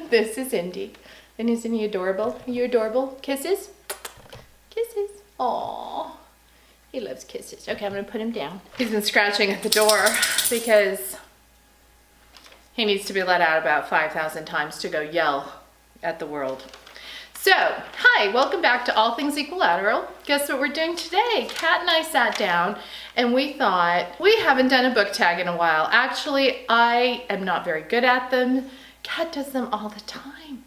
This is Indy. And isn't he adorable? Are you adorable? Kisses? Kisses. Aww. He loves kisses. Okay, I'm gonna put him down. He's been scratching at the door because he needs to be let out about 5,000 times to go yell at the world. So, hi, welcome back to All Things Equilateral. Guess what we're doing today? Kat and I sat down and we thought, we haven't done a book tag in a while. Actually, I am not very good at them. Kat does them all the time.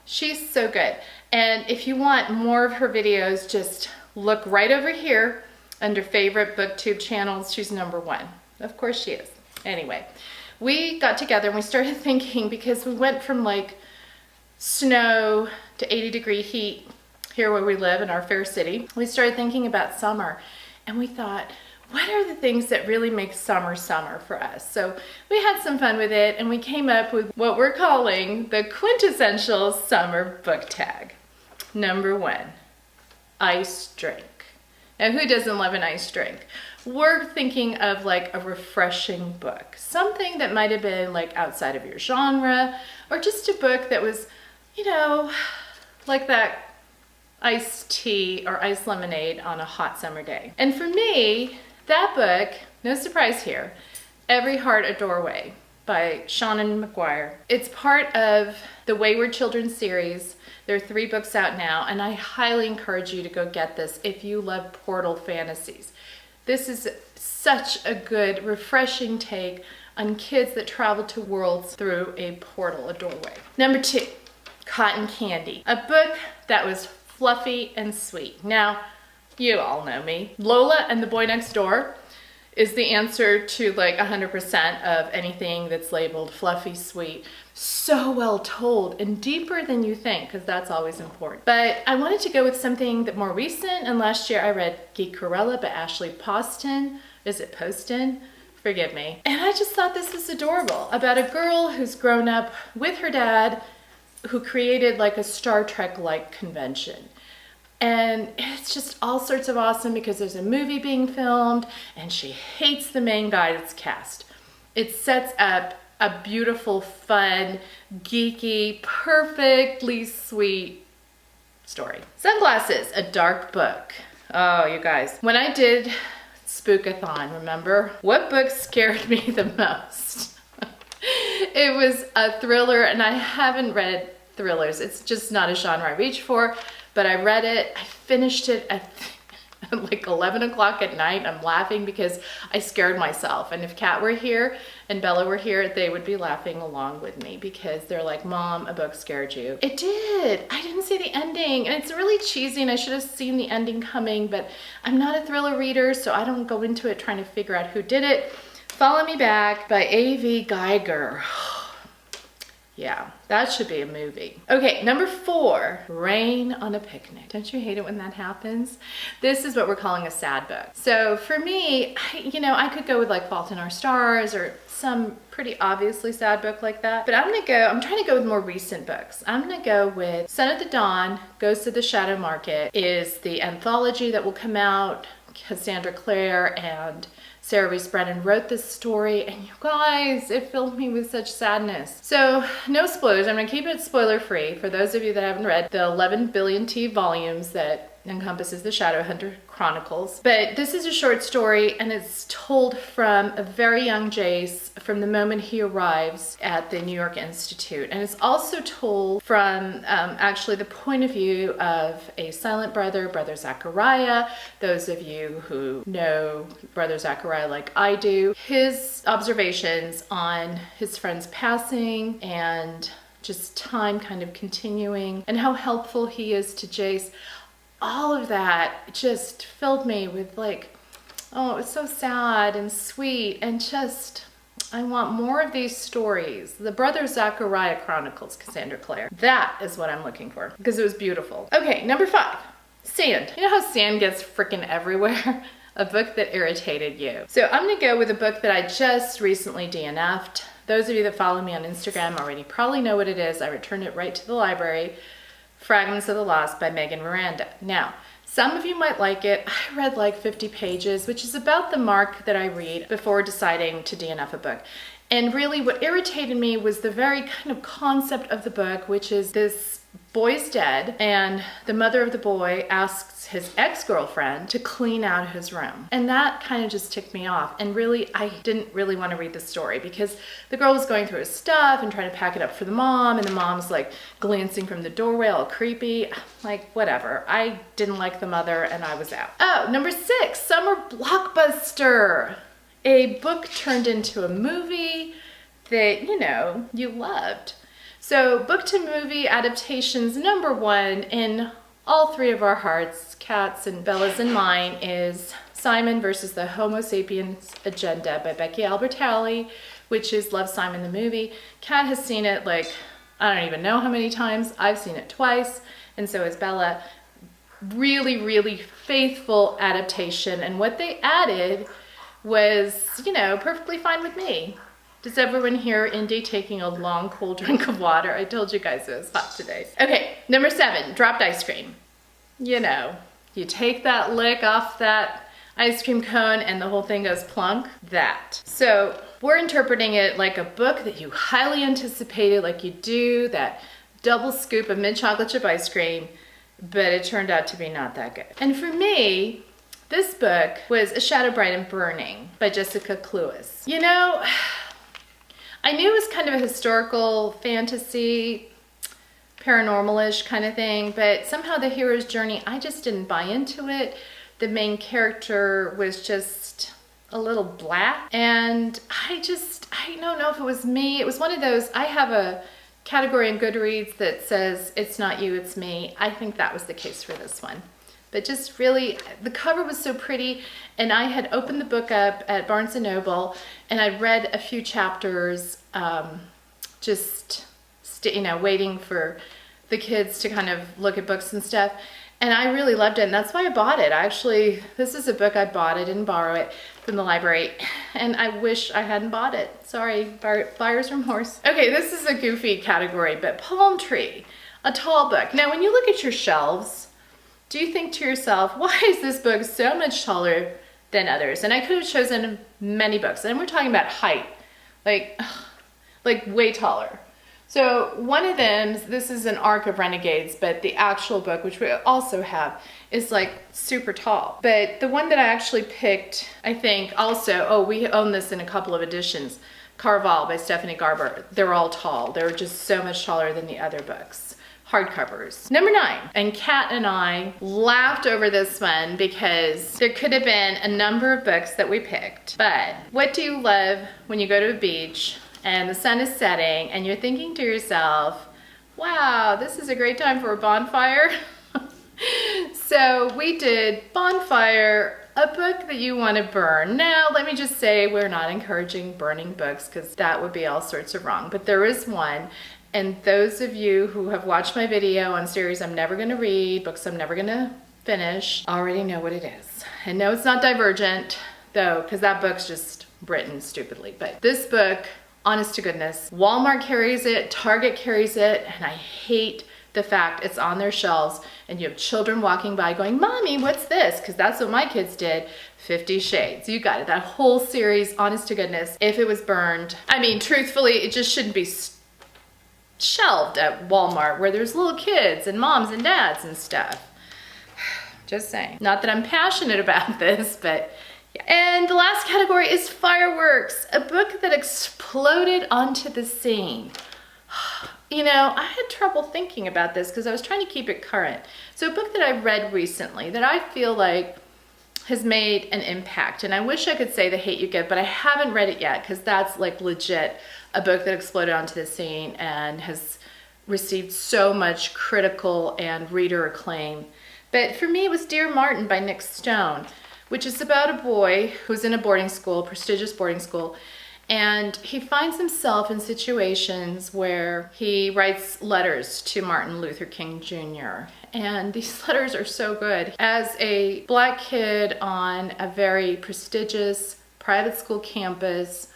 She's so good. And if you want more of her videos, just look right over here under favorite booktube channels. She's #1. Of course she is. Anyway, we got together and we started thinking, because we went from like snow to 80-degree heat here where we live in our fair city. We started thinking about summer and we thought, what are the things that really make summer summer for us? So we had some fun with it and we came up with what we're calling the Quintessential Summer Book Tag. #1, ice drink. Now, who doesn't love an ice drink? We're thinking of like a refreshing book, something that might have been like outside of your genre, or just a book that was, you know, like that iced tea or iced lemonade on a hot summer day. And for me, that book, no surprise here, Every Heart a Doorway by Seanan McGuire. It's part of the Wayward Children series. There are 3 books out now, and I highly encourage you to go get this if you love portal fantasies. This is such a good, refreshing take on kids that travel to worlds through a portal, a doorway. #2, Cotton Candy, a book that was fluffy and sweet. Now, you all know me. Lola and the Boy Next Door is the answer to like 100% of anything that's labeled fluffy, sweet. So well told and deeper than you think, because that's always important. But I wanted to go with something that more recent, and last year I read Geekerella by Ashley Poston. Is it Poston? Forgive me. And I just thought this was adorable, about a girl who's grown up with her dad, who created like a Star Trek-like convention. And it's just all sorts of awesome because there's a movie being filmed and she hates the main guy that's cast. It sets up a beautiful, fun, geeky, perfectly sweet story. Sunglasses, a dark book. Oh, you guys, when I did Spookathon, remember? What book scared me the most? It was a thriller, and I haven't read thrillers. It's just not a genre I reach for, but I read it. I finished it at like 11 o'clock at night. I'm laughing because I scared myself. And if Kat were here and Bella were here, they would be laughing along with me because they're like, Mom, a book scared you. It did. I didn't see the ending. And it's really cheesy and I should have seen the ending coming, but I'm not a thriller reader, so I don't go into it trying to figure out who did it. Follow Me Back by A.V. Geiger. Yeah, that should be a movie. Okay, #4, Rain on a Picnic. Don't you hate it when that happens? This is what we're calling a sad book. So for me, I could go with like Fault in Our Stars or some pretty obviously sad book like that. But I'm trying to go with more recent books. I'm gonna go with Son of the Dawn, Ghosts of the Shadow Market is the anthology that will come out. Cassandra Clare and Sarah Reese Brennan wrote this story, and you guys, it filled me with such sadness. So, no spoilers. I'm gonna keep it spoiler free for those of you that haven't read the 11 billion volumes that encompasses the Shadowhunter Chronicles. But this is a short story, and it's told from a very young Jace from the moment he arrives at the New York Institute. And it's also told from actually the point of view of a silent brother, Brother Zachariah. Those of you who know Brother Zachariah like I do, his observations on his friend's passing and just time kind of continuing and how helpful he is to Jace. All of that just filled me with like, oh, it was so sad and sweet and just, I want more of these stories. The Brother Zachariah Chronicles, Cassandra Clare. That is what I'm looking for because it was beautiful. Okay, #5, Sand. You know how sand gets freaking everywhere? A book that irritated you. So I'm gonna go with a book that I just recently DNF'd. Those of you that follow me on Instagram already probably know what it is. I returned it right to the library. Fragments of the Lost by Megan Miranda. Now, some of you might like it. I read like 50 pages, which is about the mark that I read before deciding to DNF a book. And really what irritated me was the very kind of concept of the book, which is this boy's dead and the mother of the boy asks his ex-girlfriend to clean out his room. And that kind of just ticked me off. And really, I didn't really want to read the story because the girl was going through his stuff and trying to pack it up for the mom, and the mom's like glancing from the doorway all creepy. Like, whatever. I didn't like the mother and I was out. Oh, number 6, Summer Blockbuster. A book turned into a movie that, you know, you loved. So book to movie adaptations number 1 in all 3 of our hearts, Kat's and Bella's and mine, is Simon versus the Homo Sapiens Agenda by Becky Albertalli, which is Love, Simon the movie. Kat has seen it like, I don't even know how many times. I've seen it twice, and so has Bella. Really, really faithful adaptation, and what they added was, you know, perfectly fine with me. Does everyone hear Indy taking a long cold drink of water? I told you guys it was hot today. Okay, number 7, dropped ice cream. You know, you take that lick off that ice cream cone and the whole thing goes plunk. That. So we're interpreting it like a book that you highly anticipated, like you do that double scoop of mint chocolate chip ice cream, but it turned out to be not that good. And for me, this book was A Shadow Bright and Burning by Jessica Cluess. You know, I knew it was kind of a historical fantasy, paranormal-ish kind of thing, but somehow the hero's journey, I just didn't buy into it. The main character was just a little blah, and I don't know if it was me. It was one of those, I have a category in Goodreads that says, it's not you, it's me. I think that was the case for this one. But just really, the cover was so pretty, and I had opened the book up at Barnes & Noble, and I read a few chapters, you know, waiting for the kids to kind of look at books and stuff, and I really loved it, and that's why I bought it. Actually, this is a book I bought. I didn't borrow it from the library, and I wish I hadn't bought it. Sorry, buyer's remorse. Okay, this is a goofy category, but Palm Tree, a tall book. Now, when you look at your shelves, do you think to yourself, why is this book so much taller than others? And I could have chosen many books, and we're talking about height, like way taller. So one of them, this is an Arc of Renegades, but the actual book, which we also have, is like super tall. But the one that I actually picked, I think also, we own this in a couple of editions, Carval by Stephanie Garber. They're all tall. They're just so much taller than the other books. Hardcovers. Number 9, and Kat and I laughed over this one because there could have been a number of books that we picked. But what do you love when you go to a beach and the sun is setting and you're thinking to yourself, wow, this is a great time for a bonfire? So we did Bonfire, a book that you want to burn. Now, let me just say, we're not encouraging burning books because that would be all sorts of wrong, but there is one. And those of you who have watched my video on series I'm never going to read, books I'm never going to finish, already know what it is. And no, it's not Divergent, though, because that book's just written stupidly. But this book, honest to goodness, Walmart carries it, Target carries it, and I hate the fact it's on their shelves and you have children walking by going, Mommy, what's this? Because that's what my kids did. 50 Shades. You got it. That whole series, honest to goodness, if it was burned, I mean, truthfully, it just shouldn't be shelved at Walmart where there's little kids and moms and dads and stuff. Just saying. Not that I'm passionate about this, but yeah. And the last category is Fireworks, a book that exploded onto the scene. You know, I had trouble thinking about this because I was trying to keep it current. So a book that I read recently that I feel like has made an impact, and I wish I could say The Hate You Give, but I haven't read it yet because that's like legit a book that exploded onto the scene and has received so much critical and reader acclaim. But for me, it was Dear Martin by Nick Stone, which is about a boy who's in a boarding school, prestigious boarding school, and he finds himself in situations where he writes letters to Martin Luther King Jr. And these letters are so good. As a black kid on a very prestigious private school campus,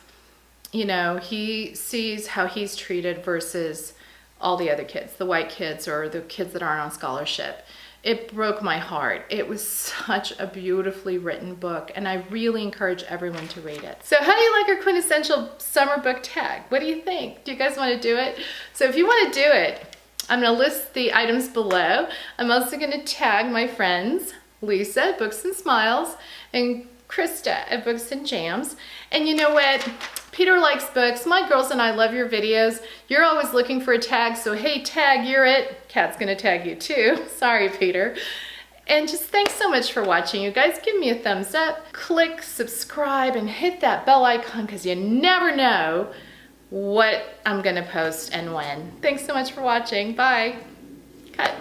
you know, he sees how he's treated versus all the other kids, the white kids or the kids that aren't on scholarship. it broke my heart. It was such a beautifully written book, and I really encourage everyone to read it. So how do you like our Quintessential Summer Book Tag? What do you think? Do you guys want to do it? So if you want to do it, I'm going to list the items below. I'm also going to tag my friends, Lisa at Books and Smiles, and Krista at Books and Jams. And you know what? Peter likes books. My girls and I love your videos. You're always looking for a tag, so hey, tag, you're it. Kat's gonna tag you too. Sorry, Peter. And just thanks so much for watching, you guys. Give me a thumbs up, click subscribe, and hit that bell icon because you never know what I'm gonna post and when. Thanks so much for watching. Bye. Cut.